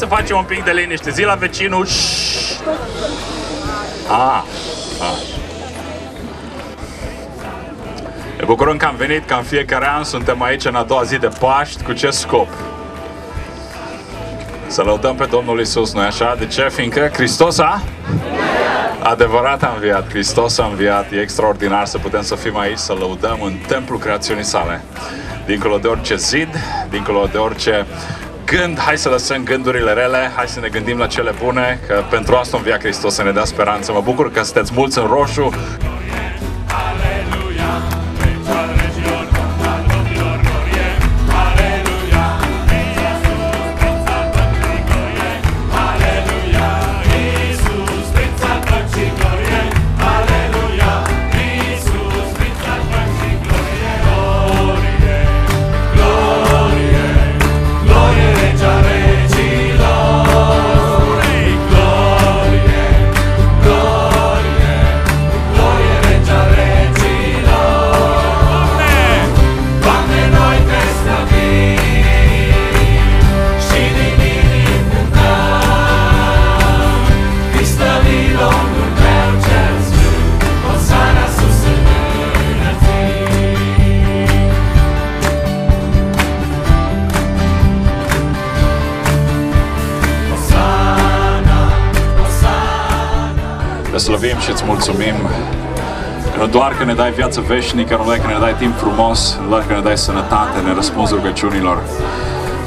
facem un pic de liniște. Zi la vecinul. Ne bucurăm că am venit, ca în fiecare an. Suntem aici în a doua zi de Paști. Cu ce scop? Să lăudăm pe Domnul Iisus, nu-i așa? De ce? Fiindcă Hristos a adevărat a înviat. Hristos a înviat. E extraordinar să putem să fim aici, să lăudăm în templul creațiunii sale. Dincolo de orice zid, dincolo de orice gând, hai să lăsăm gândurile rele, hai să ne gândim la cele bune, că pentru asta a înviat Hristos, să ne dea speranță. Mă bucur că sunteți mulți în roșu. Te slăvim și îți mulțumim că nu doar că ne dai viață veșnică, nu doar că ne dai timp frumos, nu doar că ne dai sănătate, ne răspunzi rugăciunilor,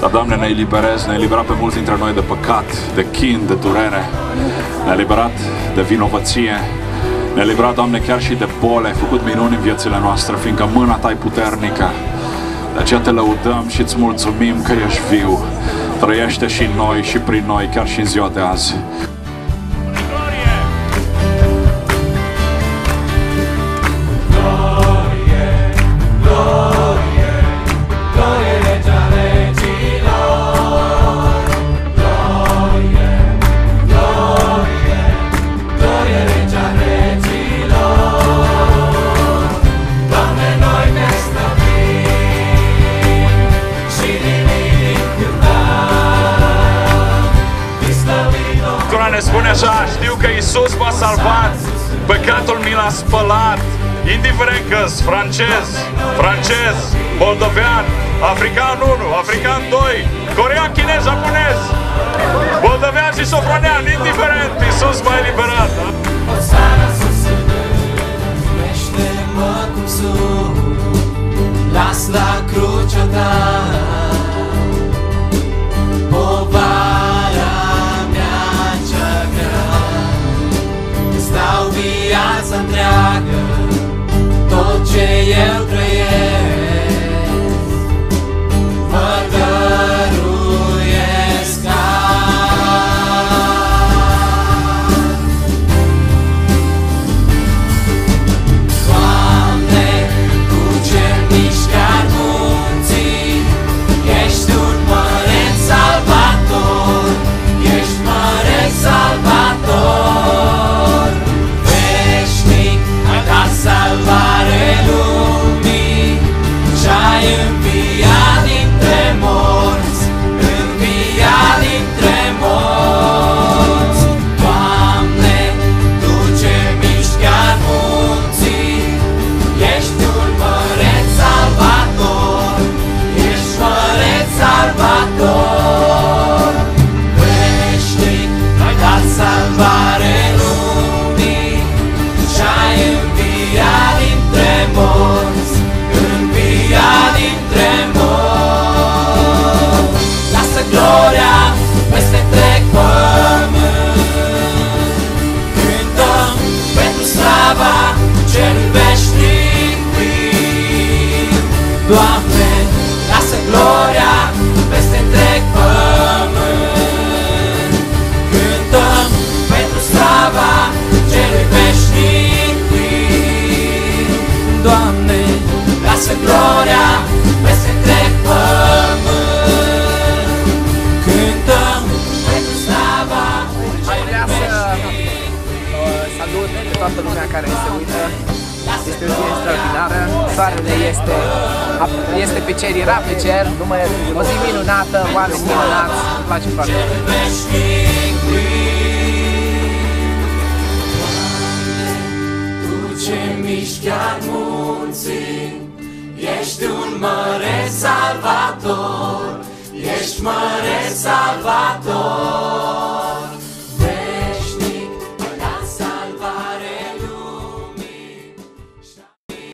dar, Doamne, ne eliberezi, ne-ai eliberat pe mulți dintre noi de păcat, de chin, de durere, ne-ai eliberat de vinovăție, ne-ai eliberat, Doamne, chiar și de boli, ai făcut minuni în viețile noastre, fiindcă mâna Ta e puternică. De aceea Te lăudăm și îți mulțumim că ești viu, trăiește și în noi și prin noi, chiar și în ziua de azi. Ne spune așa: știu că Iisus m-a salvat, păcatul mi l-a spălat, indiferent că-s francez, moldovean, african 1, african 2, corean, chinez, japonez, moldovean și sofronean, indiferent, Iisus m-a eliberat. Las la crucea Ta povara mea cea grea, stau viața întreagă, tot ce eu trăiesc, mă dăruiesc Doamne, Tu ce mișcă munții, ești un măreț salvator, ești măreț salvator, veșnic ai dat salvare lumii și-ai înviat dintre morți, înviat dintre morți. Doamne, Tu ce mișcă munții, ești un măreț salvator, ești măreț salvator, veșnic ai dat salvare lumii și-ai înviat dintre morți, înviat dintre morți. Lasă gloria peste întreg pământ, cântăm pentru slava Celui veșnic plin. Doamne, lasă gloria peste întreg pământ, cântăm pentru slava Celui veșnic plin. Doamne, lasă gloria peste întreg pământ, cântăm pentru slava Celui veșnic plin. Salut pe toată lumea care se uită Este o zi extraordinară, soarele este pe cer, era pe cer, o zi minunată, oameni minunați, îmi place foarte mult. Tu ce miști chiar munții, ești un măreț salvator, ești măreț salvator.